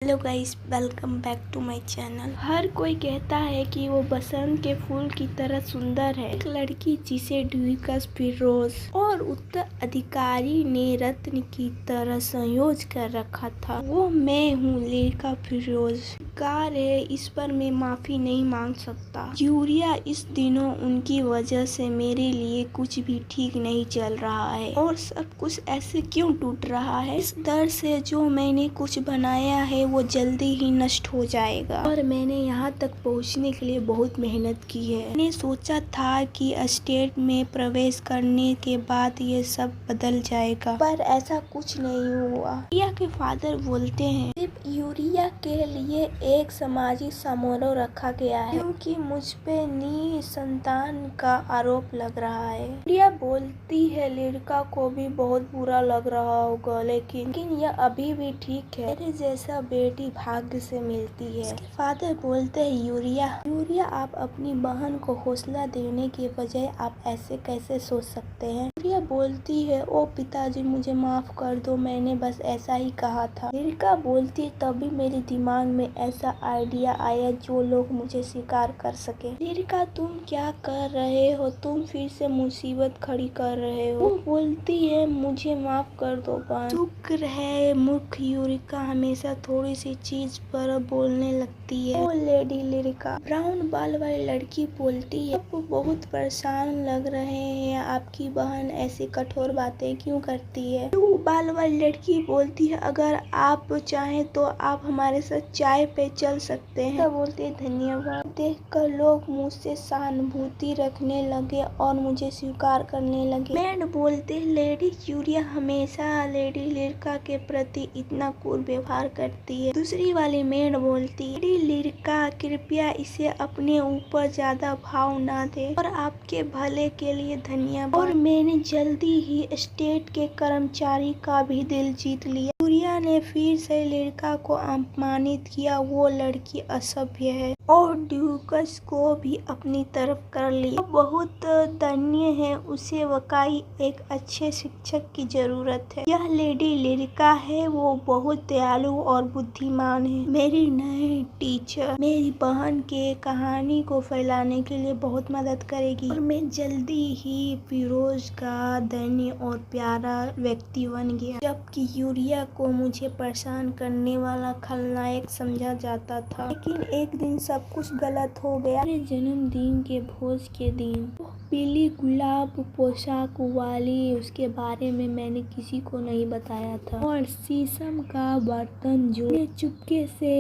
Hello guys, welcome back to my channel. हर कोई कहता है कि वो बसंत के फूल की तरह सुंदर है। एक लड़की जिसे ड्यूकस फिरोज और उत्तराधिकारी ने रत्न की तरह संयोज कर रखा था, वो मैं हूँ, लिरिका फिरोज। कार है, इस पर मैं माफी नहीं मांग सकता। यूरिया, इस दिनों उनकी वजह से मेरे लिए कुछ भी ठीक नहीं चल रहा है और सब कुछ ऐसे क्यों टूट रहा है। इस डर से जो मैंने कुछ बनाया है वो जल्दी ही नष्ट हो जाएगा और मैंने यहाँ तक पहुँचने के लिए बहुत मेहनत की है। मैंने सोचा था कि एस्टेट में प्रवेश करने के बाद ये सब बदल जाएगा, पर ऐसा कुछ नहीं हुआ। यूरिया के फादर बोलते हैं सिर्फ यूरिया के लिए एक सामाजिक समारोह रखा गया है क्योंकि मुझ पे निसंतान का आरोप लग रहा है। यूरिया बोलती है लिरिका को भी बहुत बुरा लग रहा होगा, लेकिन यह अभी भी ठीक है। मेरे जैसा बेटी भाग्य से मिलती है। फादर बोलते हैं यूरिया आप अपनी बहन को हौसला देने के बजाय आप ऐसे कैसे सोच सकते हैं। यूरिया बोलती है ओ पिताजी, मुझे माफ कर दो, मैंने बस ऐसा ही कहा था। लिरिका बोलती है तभी मेरे दिमाग में ऐसा आइडिया आया जो लोग मुझे स्वीकार कर सके। लिरिका तुम क्या कर रहे हो, तुम फिर से मुसीबत खड़ी कर रहे हो। वो बोलती है मुझे माफ कर दो बहन। चुप रहे मूर्ख। यूरिका हमेशा थोड़ी सी चीज पर बोलने लगती है। ओ लेडी लिरिका। ब्राउन बाल वाली लड़की बोलती है आप बहुत परेशान लग रहे हैं, आपकी बहन ऐसी कठोर बातें क्यों करती है। ब्लू बाल वाली लड़की बोलती है अगर आप चाहें तो आप हमारे साथ चाय पे चल सकते हैं। बोलते है धन्यवाद। देखकर लोग मुझसे सहानुभूति रखने लगे और मुझे स्वीकार करने लगे। मैड बोलते लेडी यूरिया हमेशा लेडी लिरिका के प्रति इतना क्रूर व्यवहार करती है। दूसरी वाली मेड बोलती है लेडी लिरिका कृपया इसे अपने ऊपर ज्यादा भाव ना दे और आपके भले के लिए धन्यवाद। और मैंने जल्दी ही स्टेट के कर्मचारी का भी दिल जीत लिया। यूरिया ने फिर से लिरिका को अपमानित किया, वो लड़की असभ्य है और ड्यूकस को भी अपनी तरफ कर लिया। बहुत दयनीय है, उसे वाकई एक अच्छे शिक्षक की जरूरत है। यह लेडी लिरिका है, वो बहुत दयालु और बुद्धिमान है। मेरी नई टीचर मेरी बहन के कहानी को फैलाने के लिए बहुत मदद करेगी और मैं जल्दी ही फिरोज का दयनीय और प्यारा व्यक्ति बन गया। जबकि यूरिया को मुझे परेशान करने वाला खलनायक समझा जाता था, लेकिन एक दिन सब कुछ गलत हो गया। मेरे जन्मदिन के भोज के दिन पीली गुलाब पोशाक वाली उसके बारे में मैंने किसी को नहीं बताया था और शीशम का बर्तन जो चुपके से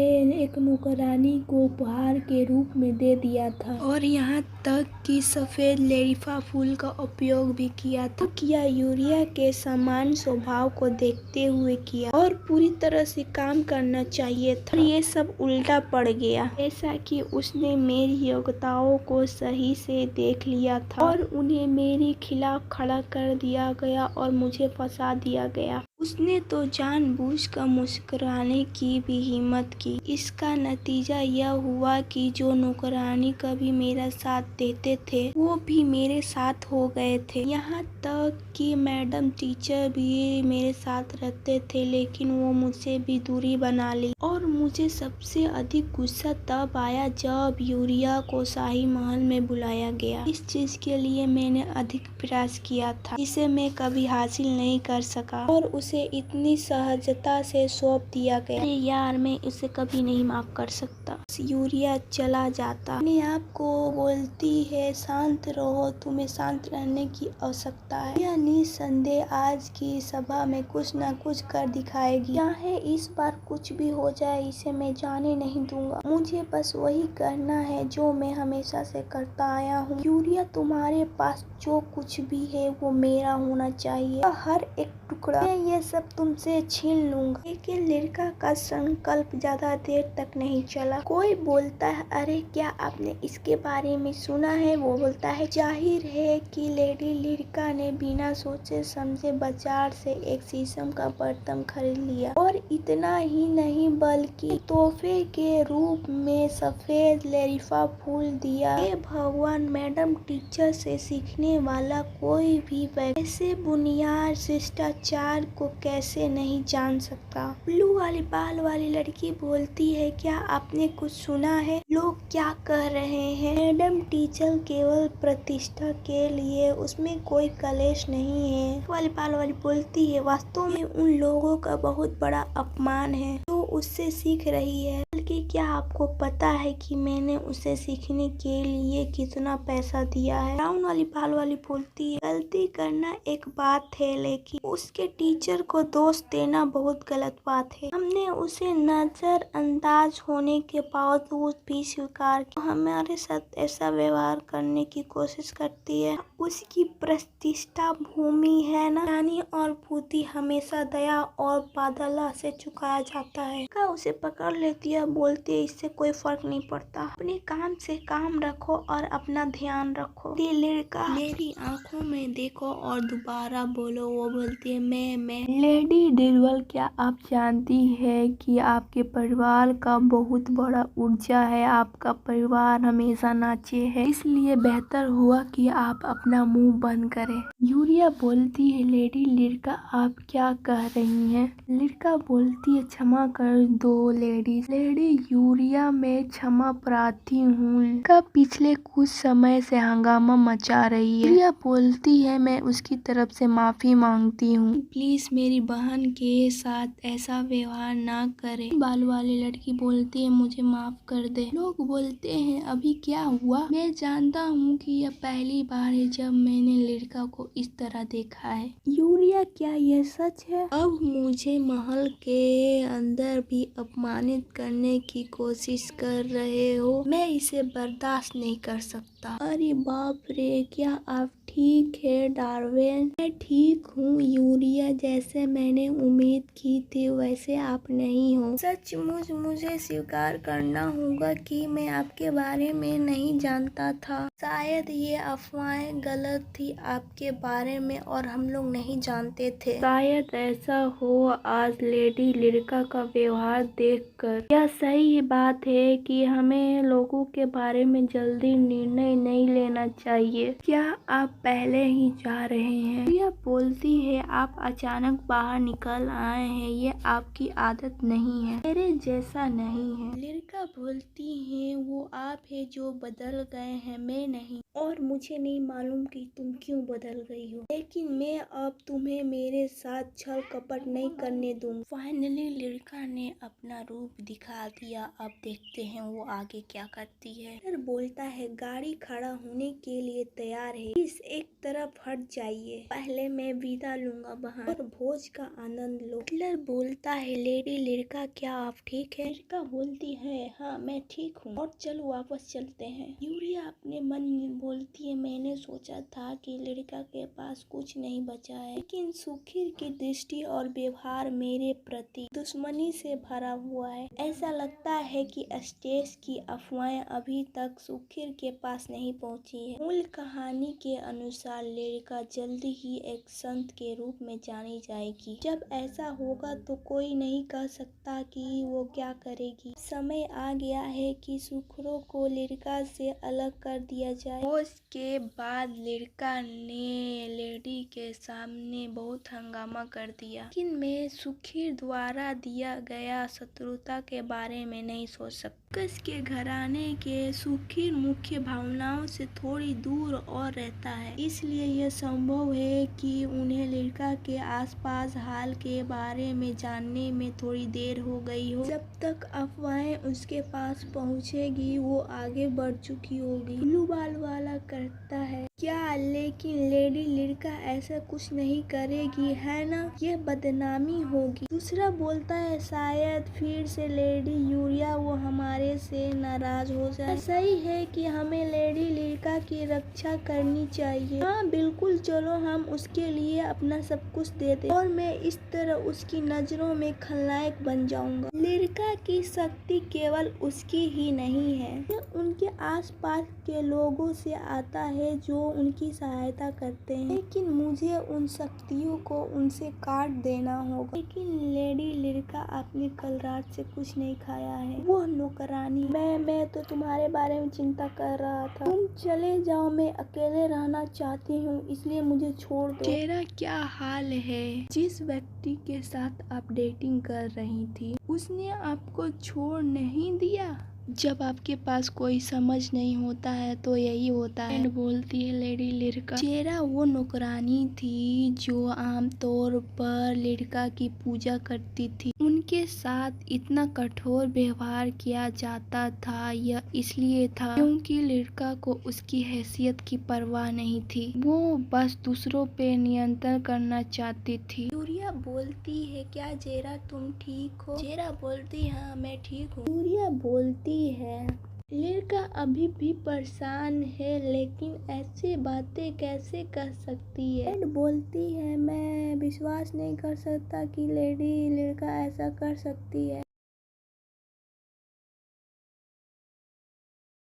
एक नौकरानी को उपहार के रूप में दे दिया था और यहाँ तक कि सफेद लेरिफा फूल का उपयोग भी किया था। यूरिया के समान स्वभाव को देखते हुए किया और पूरी तरह से काम करना चाहिए था। ये सब उल्टा पड़ गया, ऐसा कि उसने मेरी योग्यताओं को सही से देख लिया था और उन्हें मेरे खिलाफ खड़ा कर दिया गया और मुझे फंसा दिया गया। उसने तो जानबूझकर मुस्कुराने की भी हिम्मत की। इसका नतीजा यह हुआ कि जो नौकरानी कभी मेरा साथ देते थे वो भी मेरे साथ हो गए थे। यहाँ तक कि मैडम टीचर भी मेरे साथ रहते थे, लेकिन वो मुझसे भी दूरी बना ली। और मुझे सबसे अधिक गुस्सा तब आया जब यूरिया को शाही महल में बुलाया गया। इस चीज के लिए मैंने अधिक प्रयास किया था जिसे मैं कभी हासिल नहीं कर सका और उसे इतनी सहजता से सौंप दिया गया। अरे यार, मैं इसे कभी नहीं माफ कर सकता। यूरिया चला जाता अपने आप को बोलती है शांत रहो, तुम्हें शांत रहने की आवश्यकता है। यह निसंदेह आज की सभा में कुछ न कुछ कर दिखाएगी। चाहे इस बार कुछ भी हो जाए, इसे मैं जाने नहीं दूंगा। मुझे बस वही करना है जो मैं हमेशा से करता आया हूँ। यूरिया, तुम्हारे पास जो कुछ भी है वो मेरा होना चाहिए, हर एक टुकड़ा। मैं ये सब तुमसे छीन लूंगा। लेकिन लिरिका का संकल्प ज्यादा देर तक नहीं चला। कोई बोलता है अरे क्या आपने इसके बारे में सुना है। वो बोलता है जाहिर है कि लेडी लिरिका ने बिना सोचे समझे बाजार से एक शीशम का बर्तन खरीद लिया और इतना ही नहीं बल्कि तोहफे के रूप में सफेद लेरिफा फूल दिया। हे भगवान, मैडम टीचर से सीखने वाला कोई भी ऐसे बुनियाद शिष्टाचार सच्चाई को कैसे नहीं जान सकता। ब्लू वाली बाल वाली लड़की बोलती है, क्या आपने कुछ सुना है? लोग क्या कह रहे हैं? मैडम टीचर केवल प्रतिष्ठा के लिए, उसमें कोई कलेश नहीं है। वाली बाल वाली बोलती है, वास्तव में उन लोगों का बहुत बड़ा अपमान है तो उससे सीख रही है। बल्कि क्या आपको पता है कि मैंने उसे सीखने के लिए कितना पैसा दिया है? ब्राउन वाली बाल वाली बोलती है, गलती करना एक बात है लेकिन उसके टीचर को दोष देना बहुत गलत बात है। हमने उसे नजरअंदाज होने के बावजूद भी स्वीकार किया। हमारे साथ ऐसा व्यवहार करने की कोशिश करती है। उसकी प्रतिष्ठा भूमि है ना, ज्ञानी और बुद्धि हमेशा दया और बादला से चुकाया जाता है। का उसे पकड़ लेती है, बोलती है, इससे कोई फर्क नहीं पड़ता। अपने काम से काम रखो और अपना ध्यान रखो। ये लड़का, मेरी आंखों में देखो और दोबारा बोलो। वो बोलती है, मैं। लेडी डिलवल, क्या आप जानती है कि आपके परिवार का बहुत बड़ा ऊर्जा है? आपका परिवार हमेशा नाचे है, इसलिए बेहतर हुआ कि आप अपना मुंह बंद करें। यूरिया बोलती है, लेडी लिरका आप क्या कह रही हैं? लिरका बोलती है, क्षमा कर दो लेडी यूरिया, मैं क्षमा प्रार्थी हूँ। लिरका पिछले कुछ समय से हंगामा मचा रही है। यूरिया बोलती है, मैं उसकी तरफ से माफी मांगती हूँ। प्लीज मेरी बहन के साथ ऐसा व्यवहार ना करें। बाल वाली लड़की बोलती है, मुझे माफ कर दे। लोग बोलते हैं, अभी क्या हुआ? मैं जानता हूँ कि यह पहली बार है जब मैंने लिरका को इस तरह देखा है। यूरिया, क्या यह सच है? अब मुझे महल के अंदर भी अपमानित करने की कोशिश कर रहे हो? मैं इसे बर्दाश्त नहीं कर सकता। अरे बाप रे, क्या आप ठीक है डार्विन? मैं ठीक हूँ यूरिया, जैसे मैंने उम्मीद की थी वैसे आप नहीं हो। सचमुच मुझे स्वीकार करना होगा कि मैं आपके बारे में नहीं जानता था। शायद ये अफवाहें गलत थी आपके बारे में और हम लोग नहीं जानते थे। शायद ऐसा हो। आज लेडी लिरका का व्यवहार देखकर यह सही बात है कि हमें लोगों के बारे में जल्दी निर्णय नहीं लेना चाहिए। क्या आप पहले ही जा रहे हैं? यह बोलती है, आप अचानक बाहर निकल आए हैं, ये आपकी आदत नहीं है, मेरे जैसा नहीं है। लिरका बोलती है, वो आप है जो बदल गए हैं, मैं नहीं। और मुझे नहीं मालूम कि तुम क्यों बदल गई हो, लेकिन मैं अब तुम्हें मेरे साथ छल कपट नहीं करने दूंगी। फाइनली लिरका ने अपना रूप दिखा दिया। अब देखते हैं वो आगे क्या करती है। हिटलर बोलता है, गाड़ी खड़ा होने के लिए तैयार है, इस एक तरफ हट जाइए, पहले मैं विदा लूंगा बहन और भोज का आनंद लो। हिटलर बोलता है, लेडी लिरका, क्या आप ठीक है? लिरका बोलती है, हाँ मैं ठीक हूँ और चलो वापस चलते हैं। यूरिया अपने मन में बोलती है, मैंने सोचा था कि लिरका के पास कुछ नहीं बचा है, लेकिन सुखीर की दृष्टि और व्यवहार मेरे प्रति दुश्मनी से भरा हुआ है। ऐसा लगता है कि स्टेज की अफवाहें अभी तक सुखीर के पास नहीं पहुंची है। मूल कहानी के अनुसार लिरका जल्दी ही एक संत के रूप में जानी जाएगी। जब ऐसा होगा तो कोई नहीं कह सकता कि वो क्या करेगी। समय आ गया है कि सुखीर को लिरका से अलग कर दिया जाए। उसके बाद लिरका ने लेडी के सामने बहुत हंगामा कर दिया, लेकिन मैं सुखीर द्वारा दिया गया शत्रुता के बारे में नहीं सोच सकता। के घराने के सुखीर मुख्य भावनाओं से थोड़ी दूर और रहता है, इसलिए यह संभव है कि उन्हें लिरका के आसपास हाल के बारे में जानने में थोड़ी देर हो गई हो। जब तक अफवाहें उसके पास पहुंचेगी वो आगे बढ़ चुकी होगी। ब्लू बाल वाला करता है, क्या? लेकिन लेडी लिरका ऐसा कुछ नहीं करेगी, है ना? यह बदनामी होगी। दूसरा बोलता है, शायद फिर से लेडी यूरिया वो हमारे से नाराज हो जाए। सही है कि हमें लेडी लिरका की रक्षा करनी चाहिए। हाँ बिल्कुल, चलो हम उसके लिए अपना सब कुछ दे दे और मैं इस तरह उसकी नजरों में खलनायक बन जाऊंगा। लिरका की शक्ति केवल उसकी ही नहीं है, यह उनके आसपास के लोगों से से आता है जो उनकी सहायता करते हैं, लेकिन मुझे उन शक्तियों को उनसे काट देना होगा। लेकिन लेडी लिरिका, आपने कल रात से कुछ नहीं खाया है। वो नौकरानी, मैं तो तुम्हारे बारे में चिंता कर रहा था। तुम चले जाओ, मैं अकेले रहना चाहती हूँ, इसलिए मुझे छोड़ दो। तेरा क्या हाल है? जिस व्यक्ति के साथ आप डेटिंग कर रही थी उसने आपको छोड़ नहीं दिया। जब आपके पास कोई समझ नहीं होता है तो यही होता है, बोलती है लेडी लिरिका। चेरा वो नौकरानी थी जो आमतौर पर लिरिका की पूजा करती थी। उनके साथ इतना कठोर व्यवहार किया जाता था, यह इसलिए था क्योंकि लिरिका को उसकी हैसियत की परवाह नहीं थी। वो बस दूसरों पे नियंत्रण करना चाहती थी। यूरिया बोलती है, क्या जेरा तुम ठीक हो? जेरा बोलती, हाँ मैं ठीक हूँ। यूरिया बोलती है, लिरिका अभी भी परेशान है, लेकिन ऐसे बातें कैसे कर सकती है? एड बोलती है, मैं विश्वास नहीं कर सकता कि लेडी लिरिका ऐसा कर सकती है।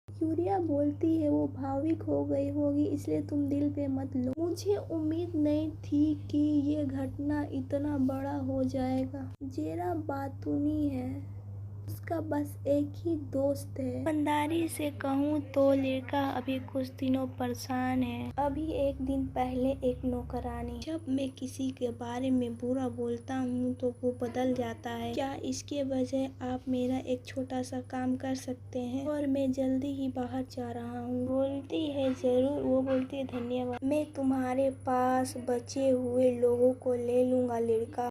यूरिया बोलती है, वो भावुक हो गई होगी, इसलिए तुम दिल पे मत लो। मुझे उम्मीद नहीं थी कि ये घटना इतना बड़ा हो जाएगा। जेरा बातूनी है, उसका बस एक ही दोस्त है। ईमानदारी से कहूँ तो लिरिका अभी कुछ दिनों परेशान है। अभी एक दिन पहले एक नौकरानी, जब मैं किसी के बारे में बुरा बोलता हूँ तो वो बदल जाता है। क्या इसके बजाय आप मेरा एक छोटा सा काम कर सकते हैं? और मैं जल्दी ही बाहर जा रहा हूँ। बोलती है जरूर। वो बोलती है धन्यवाद, मैं तुम्हारे पास बचे हुए लोगों को ले लूंगा लिरिका।